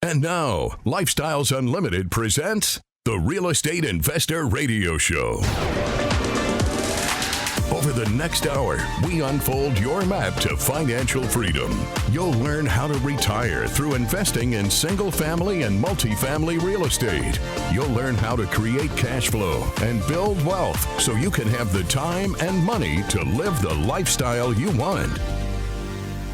And now, Lifestyles Unlimited presents the Real Estate Investor Radio Show. Over the next hour, we unfold your map to financial freedom. You'll learn how to retire through investing in single-family and multifamily real estate. You'll learn how to create cash flow and build wealth so you can have the time and money to live the lifestyle you want.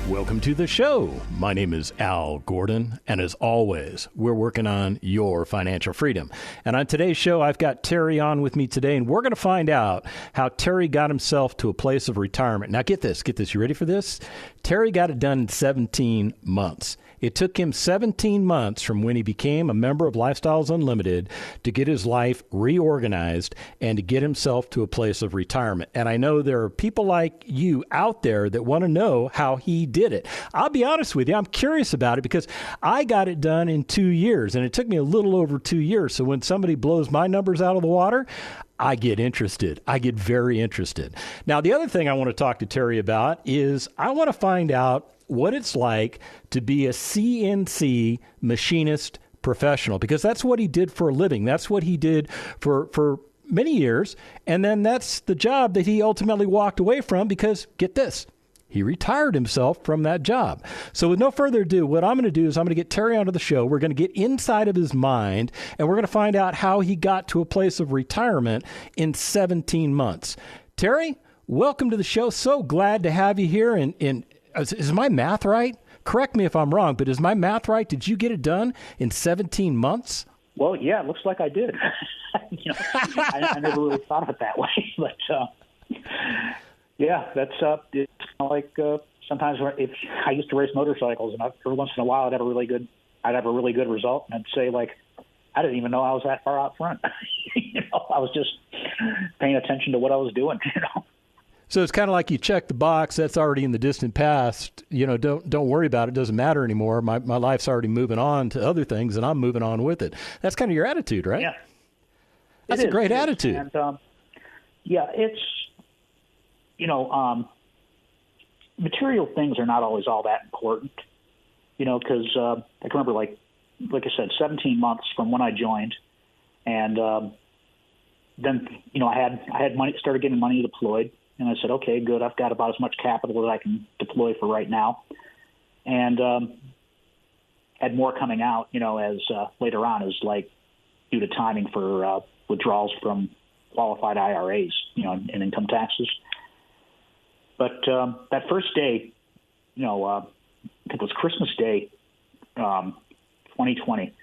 Welcome to the show. My name is Al Gordon, and as always, we're working on your financial freedom. And on today's show, I've got Terry on with me today, and we're going to find out how Terry got himself to a place of retirement. Now, get this. You ready for this? Terry got it done in 17 months. It took him 17 months from when he became a member of Lifestyles Unlimited to get his life reorganized and to get himself to a place of retirement. And I know there are people like you out there that want to know how he did it. I'll be honest with you, I'm curious about it because I got it done in 2 years, and it took me a little over 2 years. So when somebody blows my numbers out of the water, I get interested. I get very interested. Now, the other thing I want to talk to Terry about is I want to find out what it's like to be a CNC machinist professional, because that's what he did for a living. That's what he did for many years. And then that's the job that he ultimately walked away from because, get this, he retired himself from that job. So with no further ado, what I'm going to do is I'm going to get Terry onto the show. We're going to get inside of his mind, and we're going to find out how he got to a place of retirement in 17 months. Terry, welcome to the show. So glad to have you here. And is my math right? Correct me if I'm wrong, but is my math right? Did you get it done in 17 months? Well, yeah, it looks like I did. I never really thought of it that way, but yeah, that's it's kind of like sometimes if I used to race motorcycles, and every once in a while I'd have a really good result, and I'd say like, I didn't even know I was that far out front. I was just paying attention to what I was doing. So it's kind of like you check the box that's already in the distant past. Don't worry about it. It doesn't matter anymore. My life's already moving on to other things, and I'm moving on with it. That's kind of your attitude, right? Yeah. That's a great attitude. And, yeah, it's, material things are not always all that important, because I can remember, like I said, 17 months from when I joined, and then, I had money, started getting money deployed. And I said, okay, good. I've got about as much capital that I can deploy for right now. And had more coming out, as later on as like due to timing for withdrawals from qualified IRAs, and income taxes. But that first day, I think it was Christmas Day, 2020,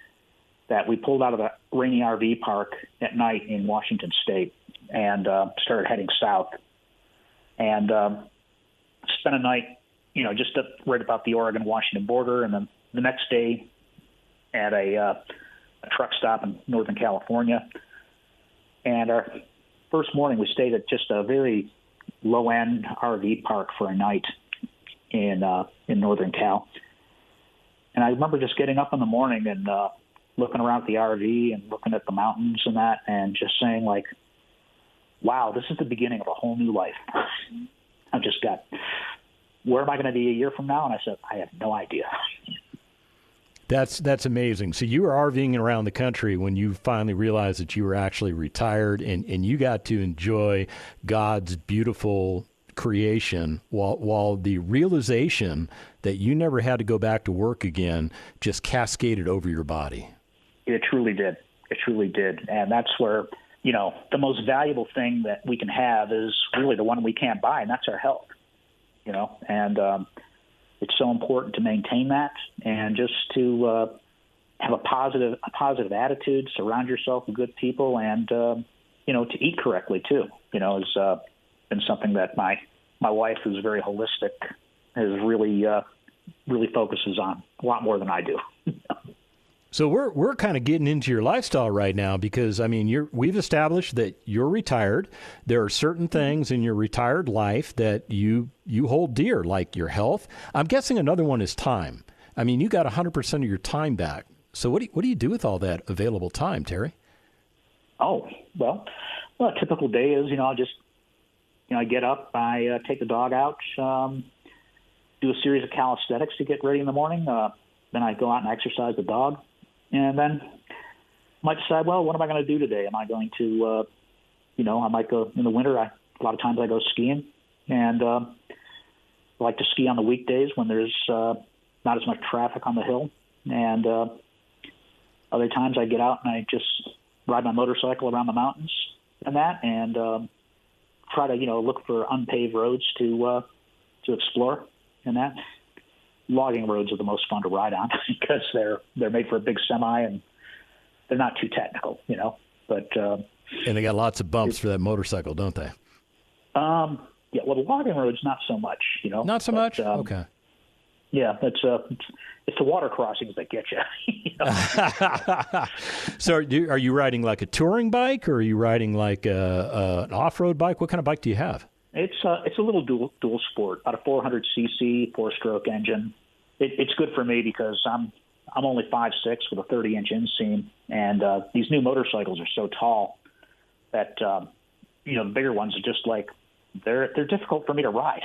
that we pulled out of a rainy RV park at night in Washington State and started heading south. And spent a night, just right about the Oregon-Washington border, and then the next day at a truck stop in Northern California. And our first morning, we stayed at just a very low-end RV park for a night in Northern Cal. And I remember just getting up in the morning and looking around at the RV and looking at the mountains and that, and just saying, like, wow, this is the beginning of a whole new life. I've just got, where am I going to be a year from now? And I said, I have no idea. That's amazing. So you were RVing around the country when you finally realized that you were actually retired, and you got to enjoy God's beautiful creation while the realization that you never had to go back to work again just cascaded over your body. It truly did. It truly did. And that's where, the most valuable thing that we can have is really the one we can't buy, and that's our health, and it's so important to maintain that and just to have a positive attitude, surround yourself with good people, and, to eat correctly too, has been something that my wife, who's very holistic, has really focuses on a lot more than I do. So we're kind of getting into your lifestyle right now because, we've established that you're retired. There are certain things in your retired life that you hold dear, like your health. I'm guessing another one is time. You got 100% of your time back. So what do you do with all that available time, Terry? Oh, well, a typical day is, I get up, I take the dog out, do a series of calisthenics to get ready in the morning, Then I go out and exercise the dog, and then I might decide, well, what am I going to do today? Am I going to, I might go in the winter. A lot of times I go skiing, and I like to ski on the weekdays when there's not as much traffic on the hill. And other times I get out and I just ride my motorcycle around the mountains and that, and try to, look for unpaved roads to explore and that. Logging roads are the most fun to ride on because they're made for a big semi and they're not too technical, But and they got lots of bumps for that motorcycle, don't they? Yeah. Well, the logging roads not so much, Not so much. Okay. Yeah, it's the water crossings that get you. So, are you riding like a touring bike, or are you riding like an off-road bike? What kind of bike do you have? It's a little dual sport, about a 400cc 4-stroke engine. It's good for me because I'm only 5'6" with a 30-inch inseam, and these new motorcycles are so tall that the bigger ones are just like they're difficult for me to ride.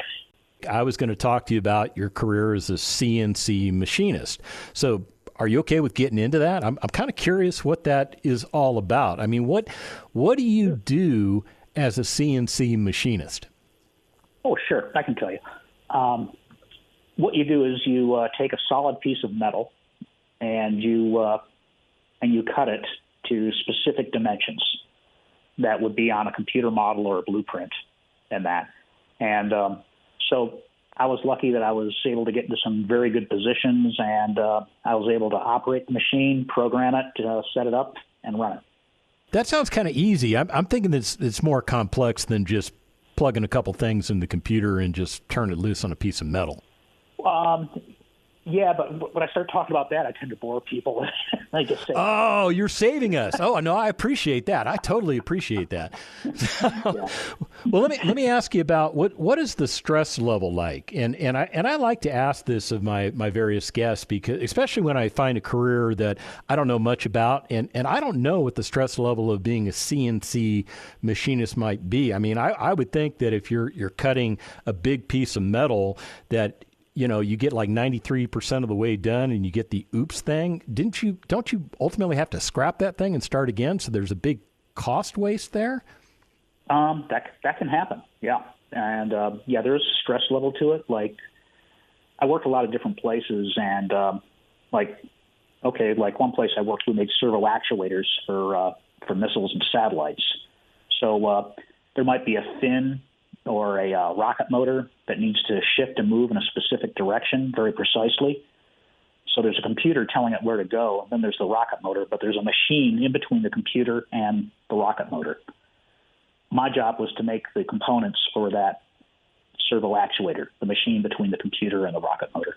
I was going to talk to you about your career as a CNC machinist. So, are you okay with getting into that? I'm kind of curious what that is all about. I mean, what do you do as a CNC machinist? Oh, sure. I can tell you. What you do is you take a solid piece of metal and you cut it to specific dimensions that would be on a computer model or a blueprint and that. And so I was lucky that I was able to get into some very good positions, and I was able to operate the machine, program it, set it up, and run it. That sounds kind of easy. I'm thinking it's more complex than just plugging a couple things in the computer and just turn it loose on a piece of metal. Yeah, but when I start talking about that, I tend to bore people. I just say, "Oh, you're saving us." Oh, no, I appreciate that. I totally appreciate that. Yeah. Well, let me ask you about what is the stress level like? And I like to ask this of my various guests, because especially when I find a career that I don't know much about, and I don't know what the stress level of being a CNC machinist might be. I mean, I would think that if you're cutting a big piece of metal that you get like 93% of the way done and you get the oops thing. Don't you ultimately have to scrap that thing and start again? So there's a big cost waste there? That can happen. Yeah. And there's a stress level to it. Like, I worked a lot of different places, and like one place I worked, we made servo actuators for missiles and satellites. So there might be a fin or a rocket motor that needs to shift and move in a specific direction very precisely. So there's a computer telling it where to go, and then there's the rocket motor, but there's a machine in between the computer and the rocket motor. My job was to make the components for that servo actuator, the machine between the computer and the rocket motor.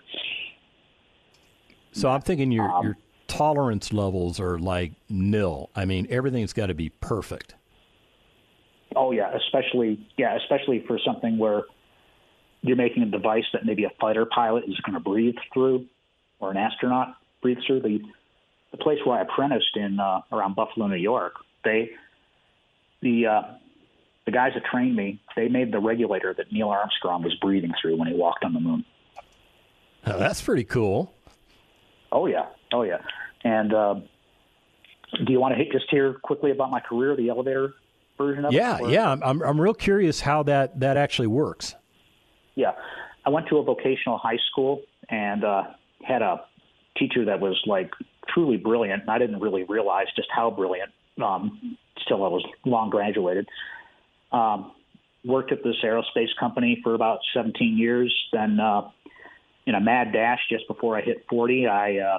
So I'm thinking your tolerance levels are like nil. I mean, everything's got to be perfect. Oh, yeah, especially for something where you're making a device that maybe a fighter pilot is going to breathe through, or an astronaut breathe through. The place where I apprenticed in around Buffalo, New York, the guys that trained me, they made the regulator that Neil Armstrong was breathing through when he walked on the moon. Oh, that's pretty cool. Oh yeah. And do you want to just hear quickly about my career, the elevator version of it? Yeah. I'm real curious how that actually works. Yeah. I went to a vocational high school and had a teacher that was like truly brilliant, and I didn't really realize just how brilliant. Still, I was long graduated. Worked at this aerospace company for about 17 years. Then in a mad dash just before I hit 40, I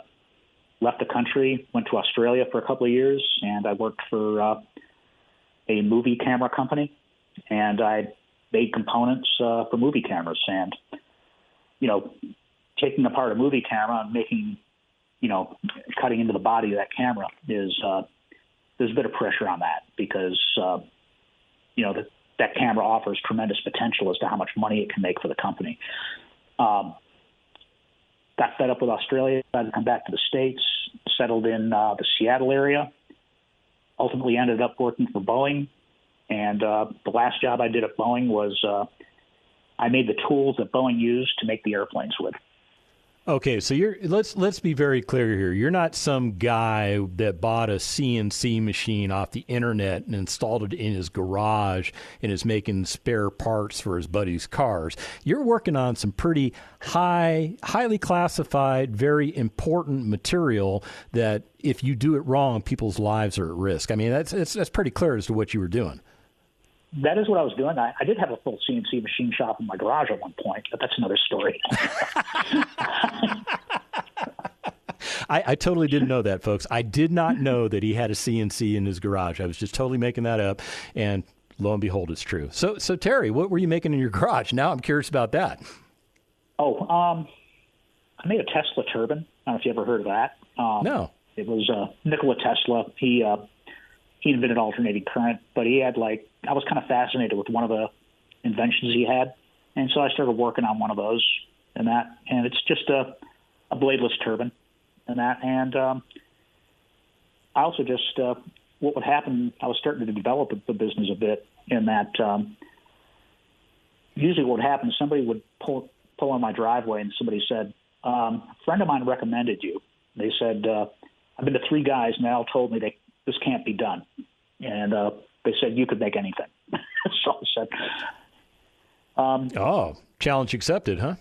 left the country, went to Australia for a couple of years, and I worked for a movie camera company, and I made components for movie cameras. And, taking apart a movie camera and making, cutting into the body of that camera there's a bit of pressure on that because, that camera offers tremendous potential as to how much money it can make for the company. Got fed up with Australia, decided to come back to the States, settled in the Seattle area, ultimately ended up working for Boeing. And the last job I did at Boeing was I made the tools that Boeing used to make the airplanes with. Okay, so let's be very clear here. You're not some guy that bought a CNC machine off the internet and installed it in his garage and is making spare parts for his buddy's cars. You're working on some pretty highly classified, very important material that if you do it wrong, people's lives are at risk. I mean, that's pretty clear as to what you were doing. That is what I was doing. I did have a full CNC machine shop in my garage at one point, but that's another story. I totally didn't know that, folks. I did not know that he had a CNC in his garage. I was just totally making that up, and lo and behold, it's true. So Terry, what were you making in your garage? Now I'm curious about that. I made a Tesla turbine. I don't know if you ever heard of that. No. It was Nikola Tesla. He invented alternating current, but he had I was kind of fascinated with one of the inventions he had, and so I started working on one of those and it's just a bladeless turbine and that. And I also just what would happen, I was starting to develop the business a bit in that usually what would happen, somebody would pull on my driveway and somebody said, a friend of mine recommended you. They said, I've been to 3 guys and they all told me this can't be done. And they said you could make anything. So I said, challenge accepted, huh?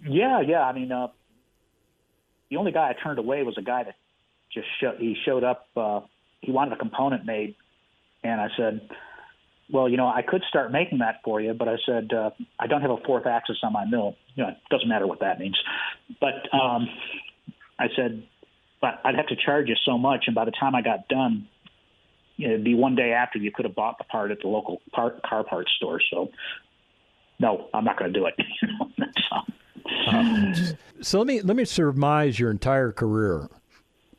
Yeah. I mean, the only guy I turned away was a guy that just showed up. He wanted a component made. And I said, well, I could start making that for you, but I said, I don't have a 4th axis on my mill. It doesn't matter what that means. But I said, but I'd have to charge you so much. And by the time I got done, it'd be one day after you could have bought the part at the local car parts store. So, no, I'm not going to do it. So let me surmise your entire career.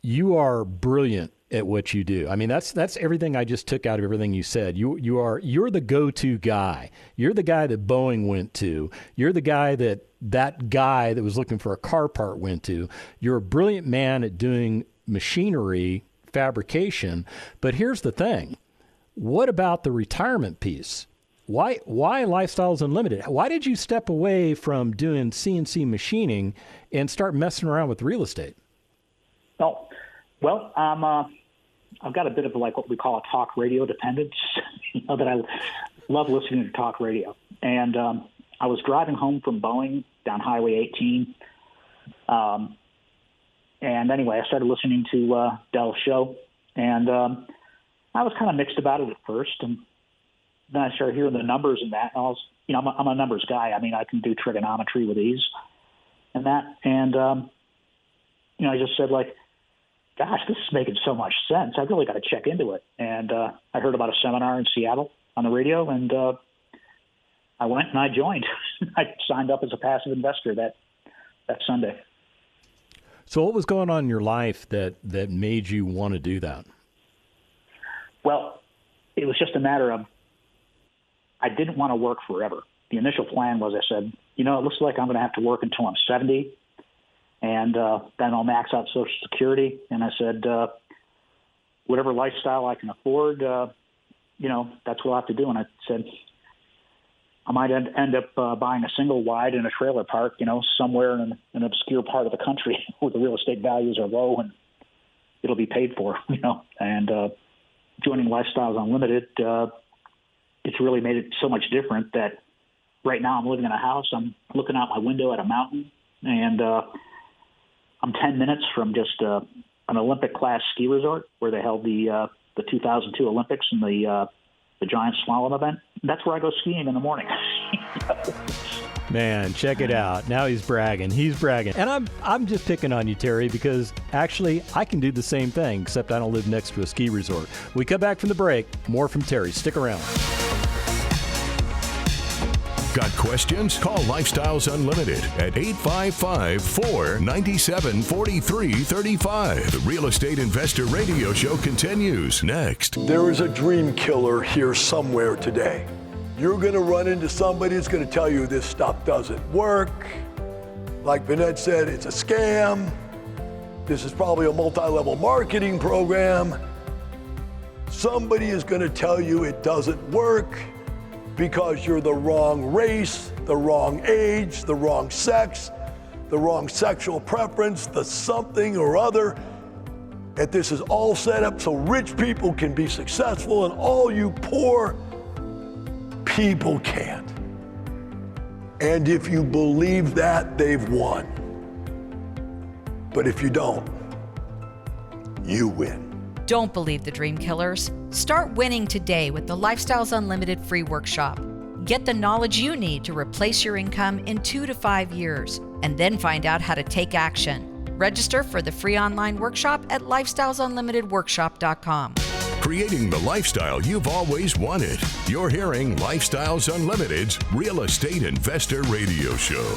You are brilliant at what you do. I mean, that's everything I just took out of everything you said. You're the go-to guy. You're the guy that Boeing went to. You're the guy that guy that was looking for a car part went to. You're a brilliant man at doing machinery fabrication. But here's the thing. What about the retirement piece? Why Lifestyles Unlimited? Why did you step away from doing CNC machining and start messing around with real estate? Oh, well, I've got a bit of what we call a talk radio dependence, that I love listening to talk radio. And I was driving home from Boeing down Highway 18. And anyway, I started listening to Dell's show, and I was kind of mixed about it at first. And then I started hearing the numbers and that. And I was, I'm a numbers guy. I mean, I can do trigonometry with ease and that. And, I just said, gosh, this is making so much sense. I really got to check into it. And I heard about a seminar in Seattle on the radio, and I went and I joined. I signed up as a passive investor that Sunday. So what was going on in your life that made you want to do that? Well, it was just a matter of I didn't want to work forever. The initial plan was I said, it looks like I'm going to have to work until I'm 70, and then I'll max out Social Security. And I said, whatever lifestyle I can afford, that's what I'll have to do. And I said, I might end up buying a single wide in a trailer park, somewhere in an obscure part of the country where the real estate values are low and it'll be paid for, And joining Lifestyles Unlimited, it's really made it so much different that right now I'm living in a house. I'm looking out my window at a mountain, and I'm 10 minutes from just an Olympic-class ski resort where they held the 2002 Olympics and the giant slalom event. That's where I go skiing in the morning. Man, check it out. Now he's bragging. And I'm just picking on you, Terry, because actually I can do the same thing, except I don't live next to a ski resort. We come back from the break. More from Terry. Stick around. Got questions? Call Lifestyles Unlimited at 855-497-4335. The Real Estate Investor Radio Show continues next. There is a dream killer here somewhere today. You're going to run into somebody that's going to tell you this stuff doesn't work. Like Vinette said, it's a scam. This is probably a multi-level marketing program. Somebody is going to tell you it doesn't work because you're the wrong race, the wrong age, the wrong sex, the wrong sexual preference, the something or other. And this is all set up so rich people can be successful and all you poor people can't. And if you believe that, they've won. But if you don't, you win. Don't believe the dream killers. Start winning today with the Lifestyles Unlimited free workshop. Get the knowledge you need to replace your income in 2 to 5 years, and then find out how to take action. Register for the free online workshop at lifestylesunlimitedworkshop.com. Creating the lifestyle you've always wanted. You're hearing Lifestyles Unlimited's Real Estate Investor Radio Show.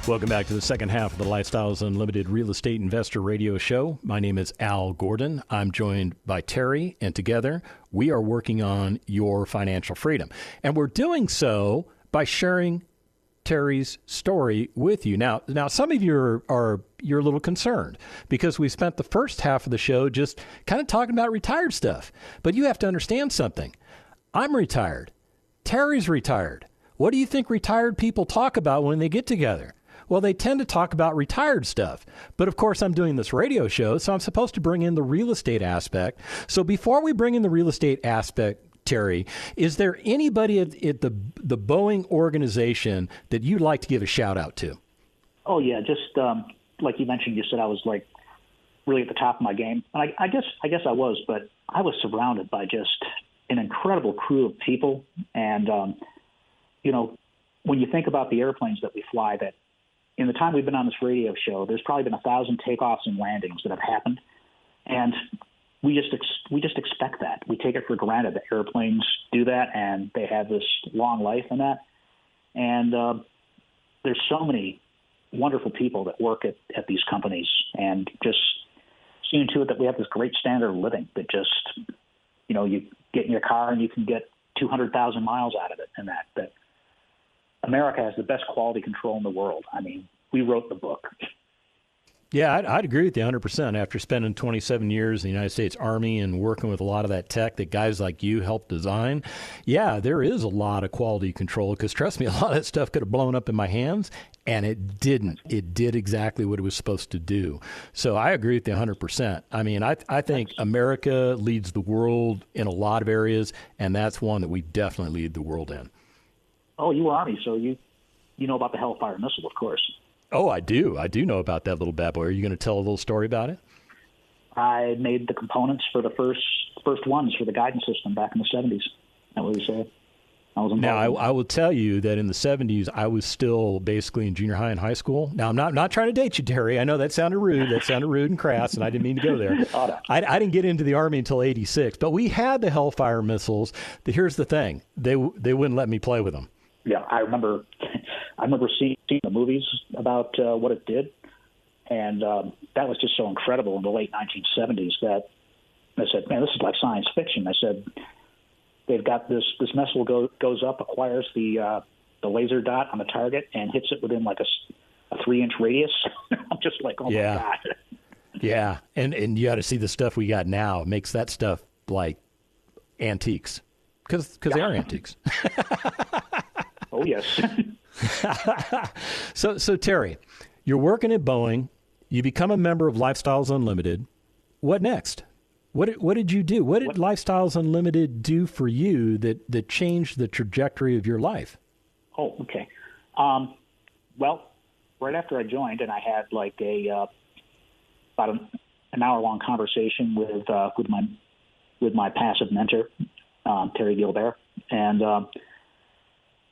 Welcome back to the second half of the Lifestyles Unlimited Real Estate Investor Radio Show. My name is Al Gordon. I'm joined by Terry, and together we are working on your financial freedom. And we're doing so by sharing Terry's story with you. Now, some of you you're a little concerned because we spent the first half of the show just kind of talking about retired stuff. But you have to understand something. I'm retired. Terry's retired. What do you think retired people talk about when they get together? Well, they tend to talk about retired stuff. But of course, I'm doing this radio show, so I'm supposed to bring in the real estate aspect. So before we bring in the real estate aspect, Terry, is there anybody at the Boeing organization that you'd like to give a shout out to? Oh yeah, just like you mentioned, you said I was like really at the top of my game. And I guess I was, but I was surrounded by just an incredible crew of people. And when you think about the airplanes that we fly, that in the time we've been on this radio show, there's probably been 1,000 takeoffs and landings that have happened, and we just expect that. We take it for granted that airplanes do that, and they have this long life in that. And there's so many wonderful people that work at these companies, and just seeing to it that we have this great standard of living that just, you get in your car and you can get 200,000 miles out of it, and that America has the best quality control in the world. I mean, we wrote the book. Yeah, I'd agree with you 100%. After spending 27 years in the United States Army and working with a lot of that tech that guys like you helped design, yeah, there is a lot of quality control because, trust me, a lot of that stuff could have blown up in my hands, and it didn't. It did exactly what it was supposed to do. So I agree with you 100%. I mean, I think America leads the world in a lot of areas, and that's one that we definitely lead the world in. Oh, you were Army, so you know about the Hellfire missile, of course. Oh, I do. I do know about that little bad boy. Are you going to tell a little story about it? I made the components for the first ones for the guidance system back in the 70s. I was involved. Now, I will tell you that in the 70s, I was still basically in junior high and high school. Now, I'm not trying to date you, Terry. I know that sounded rude. That sounded rude and crass, and I didn't mean to go there. Oh, no. I didn't get into the Army until 86, but we had the Hellfire missiles. Here's the thing. They wouldn't let me play with them. Yeah, I remember seeing the movies about what it did, and that was just so incredible in the late 1970s that I said, man, this is like science fiction. I said, they've got this missile goes up, acquires the laser dot on the target, and hits it within like a 3-inch radius. I'm just like, oh, yeah. my God. Yeah, and you got to see the stuff we got now. It makes that stuff like antiques because they are antiques. Oh, yes. So Terry, you're working at Boeing. You become a member of Lifestyles Unlimited. What next? What did you do? What did Lifestyles Unlimited do for you that changed the trajectory of your life? Oh, okay. Well, right after I joined, and I had like about an hour-long conversation with my passive mentor, Terry Gilbert, and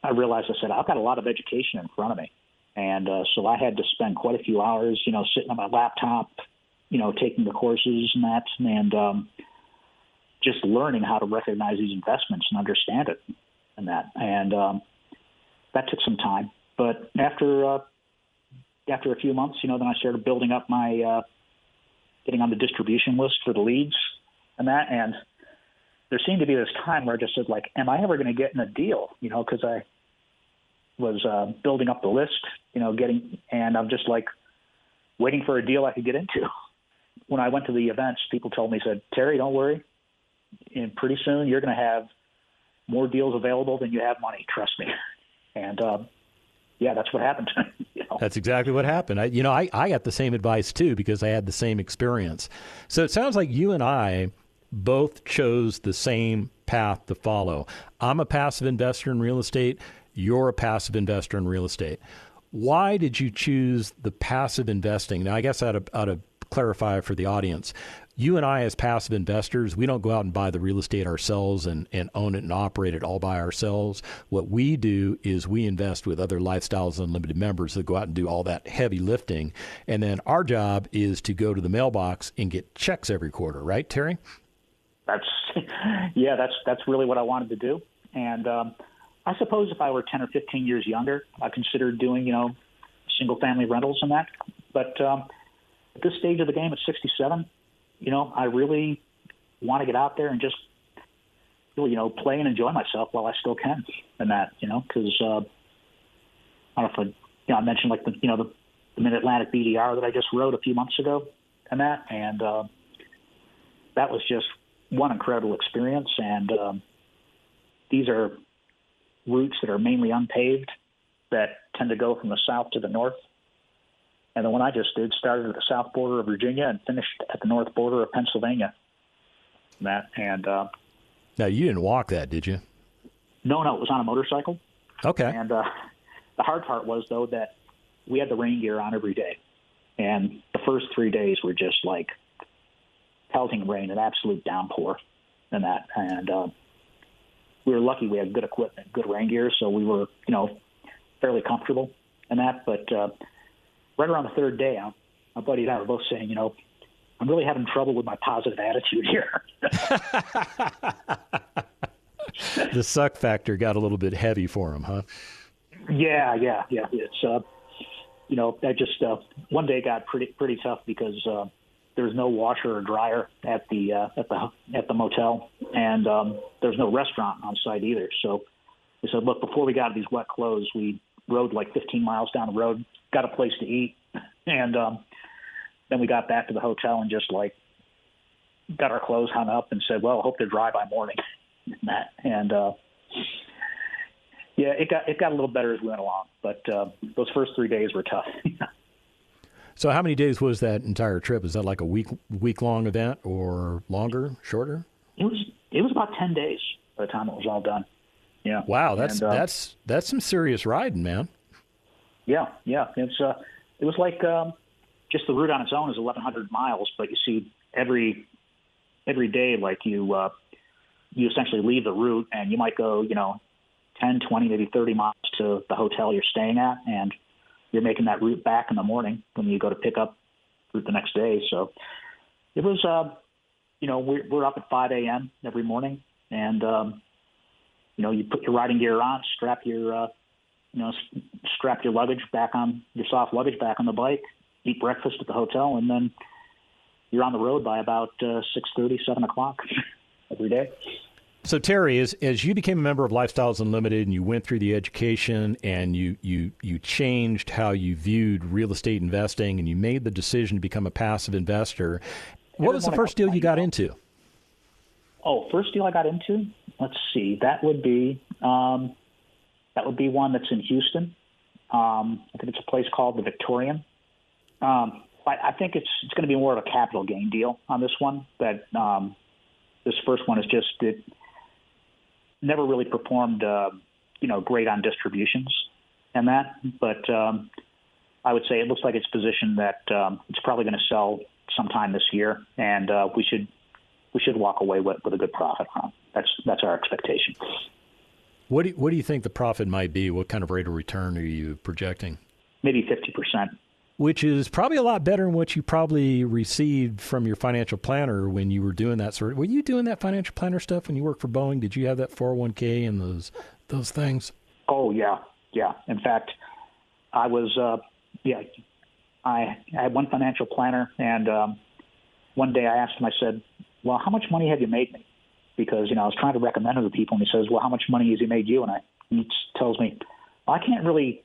I realized, I said, I've got a lot of education in front of me. And so I had to spend quite a few hours, sitting on my laptop, taking the courses and that, and just learning how to recognize these investments and understand it and that. And that took some time. But after a few months, then I started building up my getting on the distribution list for the leads and that. And there seemed to be this time where I just said, like, am I ever going to get in a deal? Because I was building up the list, and I'm just like waiting for a deal I could get into. When I went to the events, people told me, said, Terry, don't worry. And pretty soon you're going to have more deals available than you have money. Trust me. And, yeah, that's what happened to me. That's exactly what happened. I got the same advice too because I had the same experience. So it sounds like you and I both chose the same path to follow. I'm a passive investor in real estate. You're a passive investor in real estate. Why did you choose the passive investing? Now, I guess I ought to clarify for the audience. You and I, as passive investors, we don't go out and buy the real estate ourselves and own it and operate it all by ourselves. What we do is we invest with other Lifestyles Unlimited members that go out and do all that heavy lifting. And then our job is to go to the mailbox and get checks every quarter. Right, Terry? That's really what I wanted to do. And I suppose if I were 10 or 15 years younger, I considered doing, single family rentals and that. But at this stage of the game at 67, I really want to get out there and just really, play and enjoy myself while I still can and that, because I don't know if I mentioned like the Mid-Atlantic BDR that I just wrote a few months ago and that. And that was just one incredible experience. And these are routes that are mainly unpaved that tend to go from the south to the north. And the one I just did started at the south border of Virginia and finished at the north border of Pennsylvania. Now, you didn't walk that, did you? No, it was on a motorcycle. Okay. And the hard part was, though, that we had the rain gear on every day. And the first 3 days were just like pelting rain, an absolute downpour and that. And we were lucky we had good equipment, good rain gear, so we were, fairly comfortable in that. But right around the third day, my buddy and I were both saying, I'm really having trouble with my positive attitude here. The suck factor got a little bit heavy for him, huh? Yeah. It's, that just one day got pretty tough because there was no washer or dryer at the motel, and there's no restaurant on site either. So we said, look, before we got these wet clothes, we rode like 15 miles down the road, got a place to eat, and then we got back to the hotel and just like got our clothes hung up and said, well, I hope they're dry by morning. And it got a little better as we went along, but those first 3 days were tough. So how many days was that entire trip? Is that like a week-long event or longer, shorter? It was about 10 days by the time it was all done. Yeah. Wow, that's some serious riding, man. Yeah. It was like just the route on its own is 1,100 miles, but you see every day, like you essentially leave the route and you might go, 10, 20, maybe 30 miles to the hotel you're staying at, and you're making that route back in the morning when you go to pick up route the next day. So it was, we're up at 5 a.m. every morning, and you put your riding gear on, strap your luggage back on, your soft luggage back on the bike, eat breakfast at the hotel, and then you're on the road by about 6:30, 7 o'clock every day. So Terry, as you became a member of Lifestyles Unlimited and you went through the education and you changed how you viewed real estate investing and you made the decision to become a passive investor, what was the first deal you got into? Oh, first deal I got into? Let's see. That would be one that's in Houston. I think it's a place called the Victorian. I think it's going to be more of a capital gain deal on this one. But this first one is just it never really performed, great on distributions and that. But I would say it looks like it's positioned that it's probably going to sell sometime this year, and we should walk away with a good profit on it. That's our expectation. What do you think the profit might be? What kind of rate of return are you projecting? Maybe 50%. Which is probably a lot better than what you probably received from your financial planner when you were doing that sort of. Were you doing that financial planner stuff when you worked for Boeing? Did you have that 401k and those things? Oh yeah. In fact, I was I had one financial planner, and one day I asked him. I said, "Well, how much money have you made me?" Because I was trying to recommend it to people, and he says, "Well, how much money has he made you?" And he tells me, well, I can't really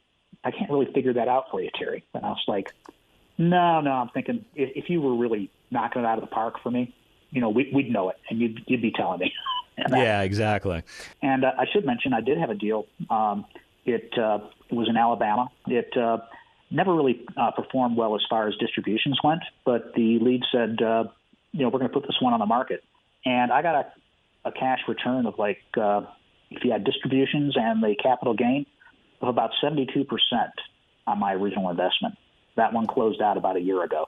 figure that out for you, Terry. And I was like, no, I'm thinking if you were really knocking it out of the park for me, we'd know it, and you'd be telling me. Yeah, exactly. And I should mention I did have a deal. It It was in Alabama. It never really performed well as far as distributions went, but the lead said, we're going to put this one on the market. And I got a cash return of like, if you had distributions and the capital gain, of about 72% on my original investment. That one closed out about a year ago.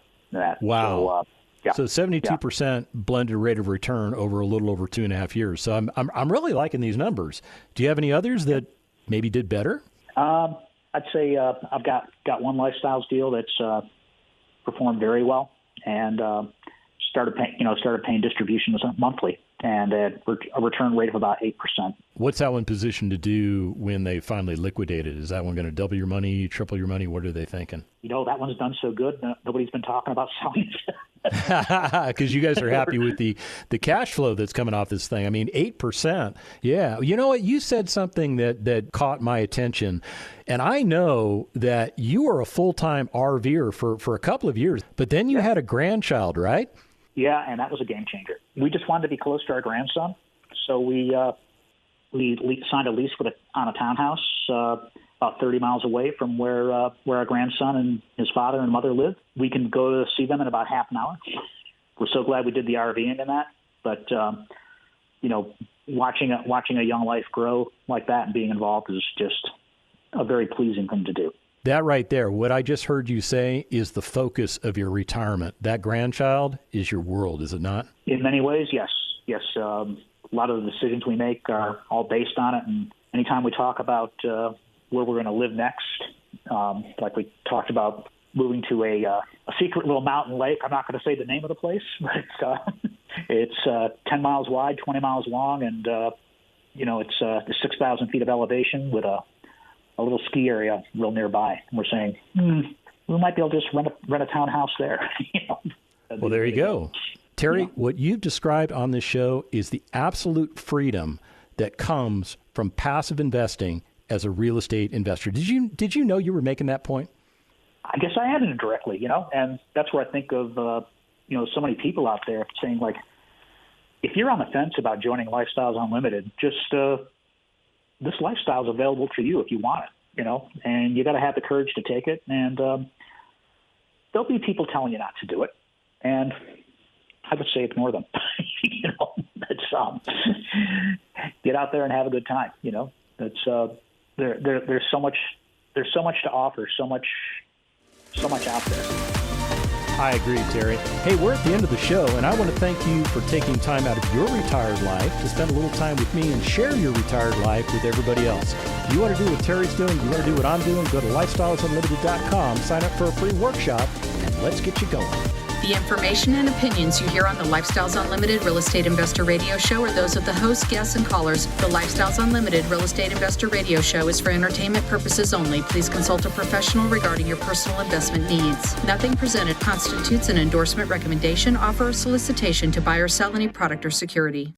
Wow. So 72% blended rate of return over a little over 2.5 years. So I'm really liking these numbers. Do you have any others that maybe did better? I'd say I've got one lifestyles deal that's performed very well, and started paying distributions monthly, and at a return rate of about 8%. What's that one positioned to do when they finally liquidate it? Is that one going to double your money, triple your money? What are they thinking? That one's done so good. Nobody's been talking about selling it. Because you guys are happy with the cash flow that's coming off this thing. I mean, 8%. Yeah. You know what? You said something that caught my attention. And I know that you were a full-time RVer for a couple of years, but then you had a grandchild, right? Yeah, and that was a game changer. We just wanted to be close to our grandson, so we signed a lease on a townhouse about 30 miles away from where our grandson and his father and mother live. We can go to see them in about half an hour. We're so glad we did the RVing in that. But watching a young life grow like that and being involved is just a very pleasing thing to do. That right there, what I just heard you say is the focus of your retirement. That grandchild is your world, is it not? In many ways, yes. Yes, a lot of the decisions we make are all based on it. And anytime we talk about where we're going to live next, like we talked about moving to a secret little mountain lake. I'm not going to say the name of the place, but it's 10 miles wide, 20 miles long, and it's 6,000 feet of elevation with a little ski area real nearby. And we're saying, we might be able to just rent a townhouse there. Well, there you go. Terry, what you've described on this show is the absolute freedom that comes from passive investing as a real estate investor. Did you know you were making that point? I guess I had it indirectly, and that's where I think of, so many people out there saying, like, if you're on the fence about joining Lifestyles Unlimited, just this lifestyle is available to you if you want it, and you got to have the courage to take it. And there'll be people telling you not to do it, and I would say ignore them. Get out there and have a good time. That's there's so much to offer, so much out there. I agree, Terry. Hey, we're at the end of the show, and I want to thank you for taking time out of your retired life to spend a little time with me and share your retired life with everybody else. If you want to do what Terry's doing, you want to do what I'm doing, go to lifestylesunlimited.com, sign up for a free workshop, and let's get you going. The information and opinions you hear on the Lifestyles Unlimited Real Estate Investor Radio Show are those of the hosts, guests, and callers. The Lifestyles Unlimited Real Estate Investor Radio Show is for entertainment purposes only. Please consult a professional regarding your personal investment needs. Nothing presented constitutes an endorsement, recommendation, offer, or solicitation to buy or sell any product or security.